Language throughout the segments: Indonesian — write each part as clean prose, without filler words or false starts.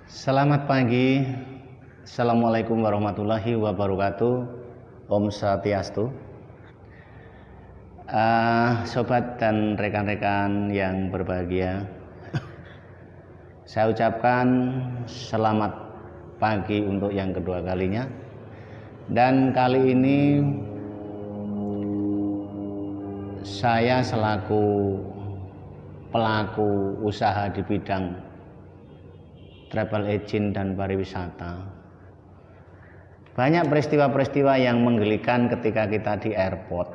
Selamat pagi, Assalamualaikum warahmatullahi wabarakatuh. Om Swastiastu. Sobat dan rekan-rekan yang berbahagia, saya ucapkan selamat pagi untuk yang kedua kalinya. Dan kali ini saya selaku pelaku usaha di bidang travel agent dan pariwisata, banyak peristiwa-peristiwa yang menggelikan ketika kita di airport.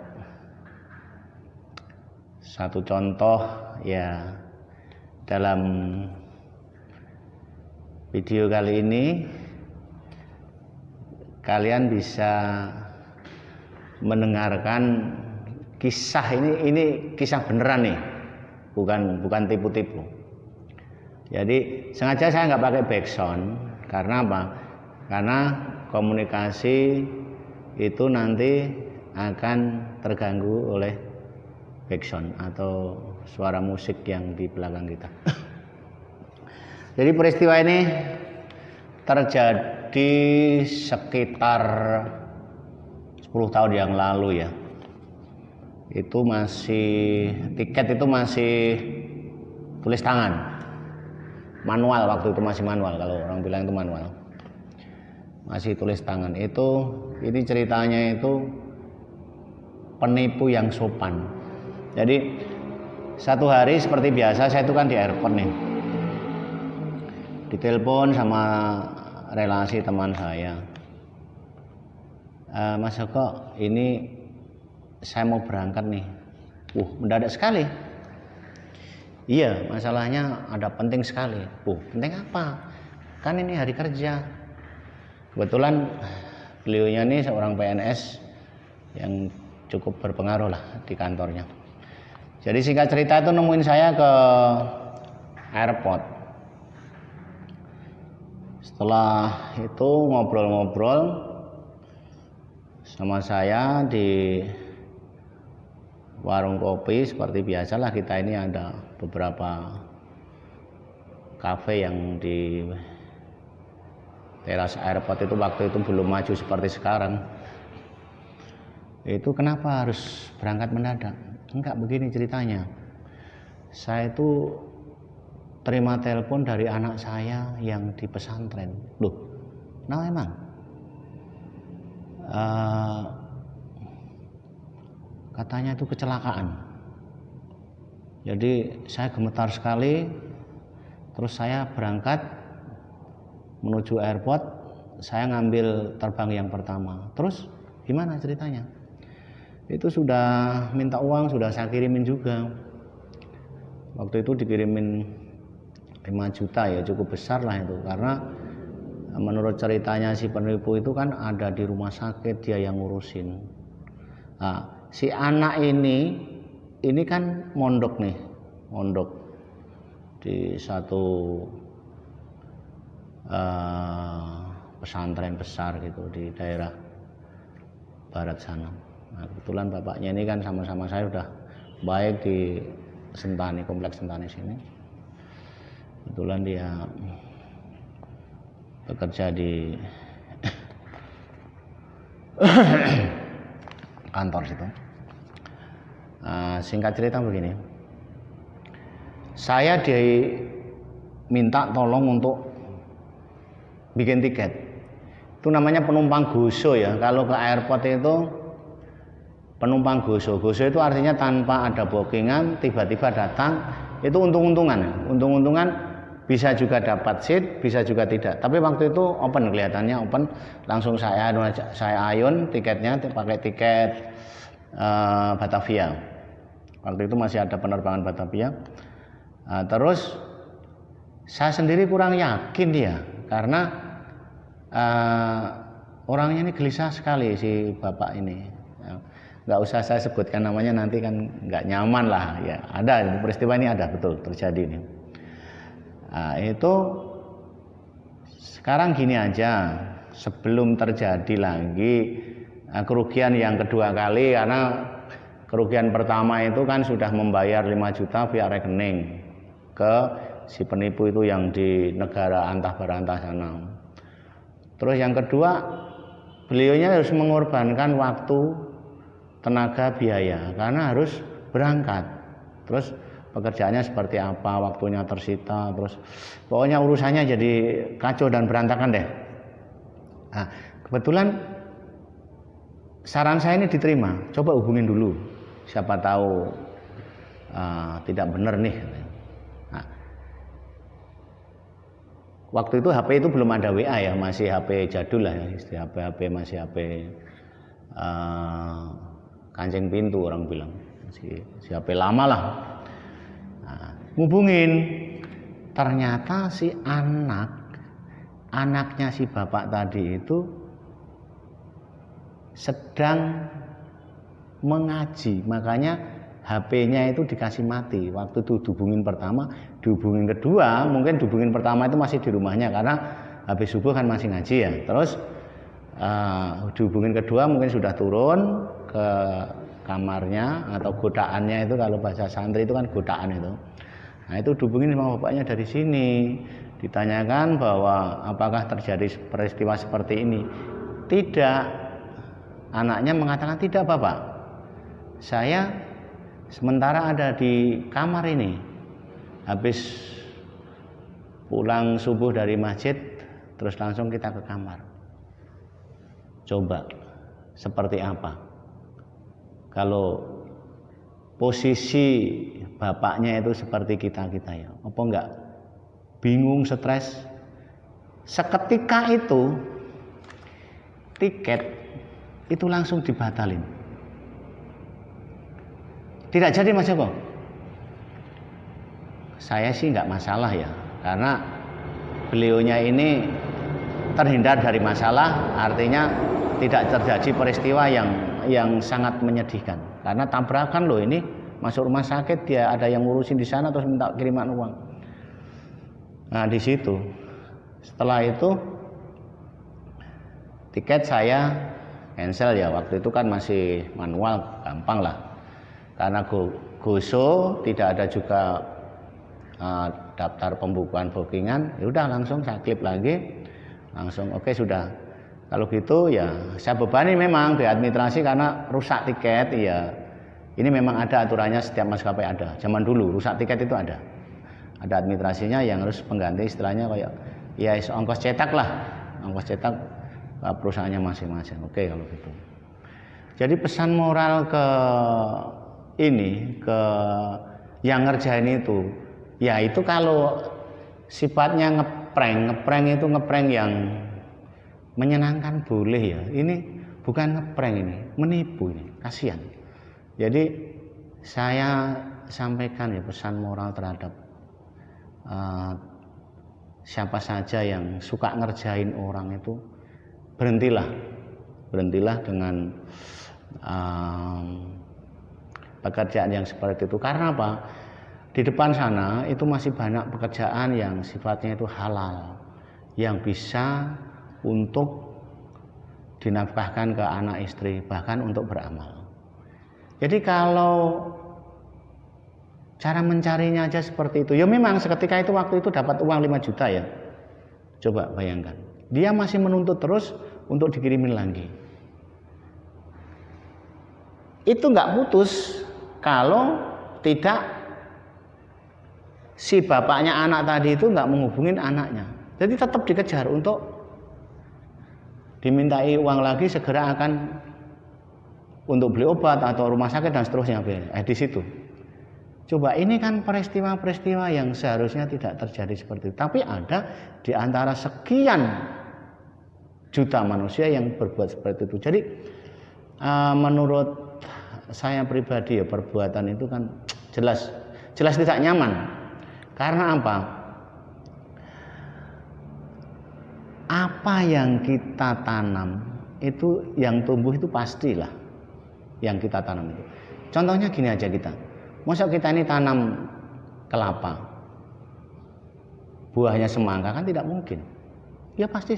Satu contoh ya, dalam video kali ini kalian bisa mendengarkan kisah ini kisah beneran nih, bukan tipu-tipu. Jadi sengaja saya nggak pakai backsound, karena apa? Karena komunikasi itu nanti akan terganggu oleh backsound atau suara musik yang di belakang kita. Jadi peristiwa ini terjadi sekitar 10 tahun yang lalu ya. Itu tiket itu masih tulis tangan. Manual, waktu itu masih manual, kalau orang bilang itu manual. Masih tulis tangan. Ini ceritanya itu penipu yang sopan. Jadi satu hari seperti biasa, saya itu kan di airport nih, ditelepon sama relasi teman saya, Mas Joko, ini saya mau berangkat nih. Mendadak sekali. Iya, masalahnya ada penting sekali. Penting apa? Kan ini hari kerja. Kebetulan beliaunya ini seorang PNS yang cukup berpengaruh lah di kantornya. Jadi singkat cerita itu nemuin saya ke airport. Setelah itu ngobrol-ngobrol sama saya di warung kopi. Seperti biasalah, kita ini ada beberapa kafe yang di teras airport itu waktu itu belum maju seperti sekarang. Itu kenapa harus berangkat mendadak? Enggak, begini ceritanya. Saya itu terima telepon dari anak saya yang di pesantren. Nah emang katanya itu kecelakaan. Jadi saya gemetar sekali. Terus saya berangkat menuju airport. Saya ngambil terbang yang pertama. Terus gimana ceritanya? Itu sudah minta uang, sudah saya kirimin juga. Waktu itu dikirimin 5 juta ya, cukup besar lah itu. Karena menurut ceritanya si penipu itu kan ada di rumah sakit, dia yang ngurusin. Si anak ini kan mondok di satu pesantren besar gitu di daerah barat sana. Nah, kebetulan bapaknya ini kan sama-sama saya udah baik di Sentani, kompleks Sentani sini. Kebetulan dia bekerja di kantor situ. Singkat cerita begini, saya diminta tolong untuk bikin tiket. Itu namanya penumpang goso ya. Kalau ke airport itu penumpang goso. Goso itu artinya tanpa ada bookingan, tiba-tiba datang. Itu untung-untungan. Untung-untungan bisa juga dapat seat, bisa juga tidak. Tapi waktu itu open, kelihatannya open. Langsung saya ayun tiketnya, pakai tiket Batavia. Waktu itu masih ada penerbangan Batavia. Terus saya sendiri kurang yakin dia, karena orangnya ini gelisah sekali si bapak ini. Nggak usah saya sebutkan namanya, nanti kan nggak nyaman lah ya. Ada peristiwa ini, ada betul terjadi ini. Itu sekarang gini aja, sebelum terjadi lagi kerugian yang kedua kali, karena kerugian pertama itu kan sudah membayar 5 juta via rekening ke si penipu itu yang di negara antah berantah sana. Terus yang kedua, beliaunya harus mengorbankan waktu, tenaga, biaya karena harus berangkat. Terus pekerjaannya seperti apa, waktunya tersita, terus pokoknya urusannya jadi kacau dan berantakan deh. Nah, kebetulan saran saya ini diterima, coba hubungin dulu, siapa tahu tidak benar nih. Nah, waktu itu HP itu belum ada WA ya, masih HP jadul lah ya, HP masih HP kancing pintu orang bilang, masih HP lama lah. Nah, hubungin, ternyata si anaknya si bapak tadi itu sedang mengaji, makanya HP-nya itu dikasih mati. Waktu itu dihubungin pertama, dihubungin kedua, mungkin dihubungin pertama itu masih di rumahnya karena habis subuh kan masih ngaji ya. Terus dihubungin kedua mungkin sudah turun ke kamarnya atau godaannya itu, kalau bahasa santri itu kan godaan itu. Nah itu dihubungin sama bapaknya dari sini, ditanyakan bahwa apakah terjadi peristiwa seperti ini. Tidak, anaknya mengatakan tidak bapak, saya sementara ada di kamar ini, habis pulang subuh dari masjid terus langsung kita ke kamar. Coba seperti apa kalau posisi bapaknya itu seperti kita ya, apa enggak bingung, stres? Seketika itu tiket itu langsung dibatalin, tidak jadi Mas Joko. Saya sih nggak masalah ya, karena beliaunya ini terhindar dari masalah, artinya tidak terjadi peristiwa yang sangat menyedihkan. Karena tabrakan loh, ini masuk rumah sakit, dia ada yang ngurusin di sana terus minta kiriman uang. Nah di situ, setelah itu tiket saya cancel ya, waktu itu kan masih manual, gampang lah. Karena GoSo tidak ada juga daftar pembukuan bookingan, ya udah langsung saya klik lagi, langsung oke sudah. Kalau gitu ya saya bebani memang beadministrasi karena rusak tiket ya. Ini memang ada aturannya, setiap maskapai ada. Zaman dulu rusak tiket itu ada administrasinya yang harus pengganti, istilahnya kayak ya ongkos cetak lah, ongkos cetak perusahaannya masing-masing. Oke kalau gitu. Jadi pesan moral ke yang ngerjain itu, ya itu kalau sifatnya ngeprank itu ngeprank yang menyenangkan boleh ya. Ini bukan ngeprank, ini menipu, ini kasihan. Jadi saya sampaikan ya pesan moral terhadap siapa saja yang suka ngerjain orang itu, berhentilah dengan pekerjaan yang seperti itu. Karena apa? Di depan sana itu masih banyak pekerjaan yang sifatnya itu halal, yang bisa untuk dinafkahkan ke anak istri, bahkan untuk beramal. Jadi kalau cara mencarinya aja seperti itu, ya memang seketika itu waktu itu dapat uang 5 juta ya. Coba bayangkan, dia masih menuntut terus untuk dikirimin lagi. Itu nggak putus kalau tidak si bapaknya anak tadi itu nggak menghubungin anaknya. Jadi tetap dikejar untuk dimintai uang lagi, segera akan untuk beli obat atau rumah sakit dan seterusnya. Di situ. Coba, ini kan peristiwa-peristiwa yang seharusnya tidak terjadi seperti itu. Tapi ada di antara sekian juta manusia yang berbuat seperti itu. Jadi menurut saya pribadi ya, perbuatan itu kan jelas tidak nyaman. Karena apa? Apa yang kita tanam itu yang tumbuh itu pastilah yang kita tanam itu. Contohnya gini aja, masa kita ini tanam kelapa, buahnya semangka, kan tidak mungkin. Ya pasti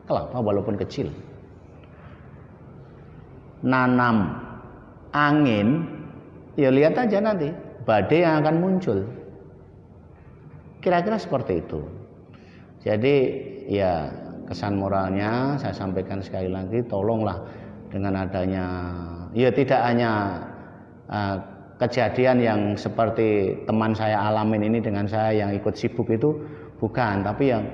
kelapa walaupun kecil. Nanam angin, ya lihat aja nanti badai yang akan muncul. Kira-kira seperti itu. Jadi ya kesan moralnya saya sampaikan sekali lagi, tolonglah dengan adanya ya tidak hanya kejadian yang seperti teman saya alamin ini dengan saya yang ikut sibuk itu, bukan, tapi yang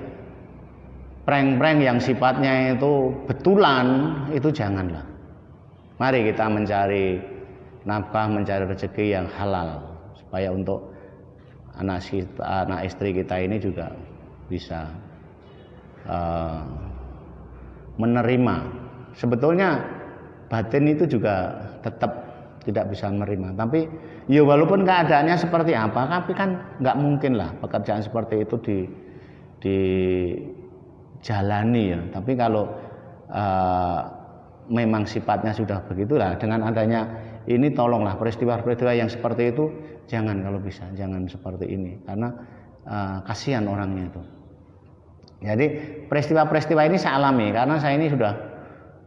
prank-prank yang sifatnya itu betulan itu janganlah. Mari kita mencari nafkah, mencari rezeki yang halal supaya untuk anak istri kita ini juga bisa menerima. Sebetulnya batin itu juga tetap tidak bisa menerima, tapi ya walaupun keadaannya seperti apa, tapi kan nggak mungkin lah pekerjaan seperti itu dijalani ya. Tapi kalau memang sifatnya sudah begitulah, dengan adanya ini tolonglah peristiwa-peristiwa yang seperti itu jangan, kalau bisa jangan seperti ini, karena kasihan orangnya itu. Jadi peristiwa-peristiwa ini saya alami karena saya ini sudah,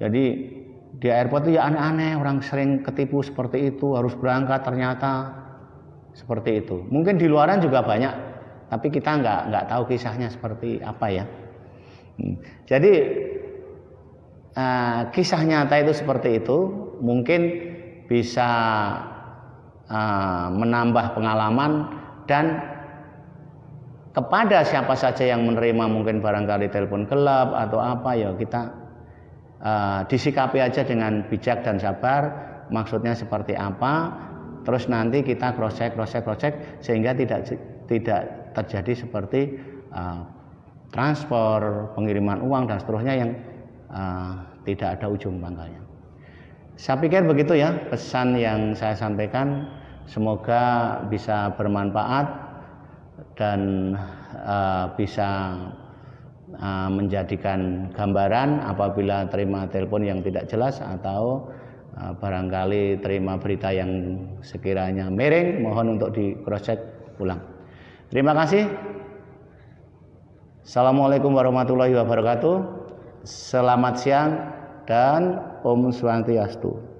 jadi di airport itu ya aneh-aneh, orang sering ketipu seperti itu, harus berangkat ternyata seperti itu. Mungkin di luaran juga banyak, tapi kita nggak tahu kisahnya seperti apa ya. Jadi kisah nyata itu seperti itu, mungkin bisa menambah pengalaman, dan kepada siapa saja yang menerima mungkin barangkali telepon gelap atau apa ya, kita disikapi aja dengan bijak dan sabar, maksudnya seperti apa, terus nanti kita cross check sehingga tidak terjadi seperti transfer, pengiriman uang dan seterusnya yang tidak ada ujung pangkalnya. Saya pikir begitu ya pesan yang saya sampaikan, semoga bisa bermanfaat dan bisa menjadikan gambaran apabila terima telepon yang tidak jelas atau barangkali terima berita yang sekiranya miring, mohon untuk di cross check ulang. Terima kasih. Assalamualaikum warahmatullahi wabarakatuh. Selamat siang dan Om Swastiastu.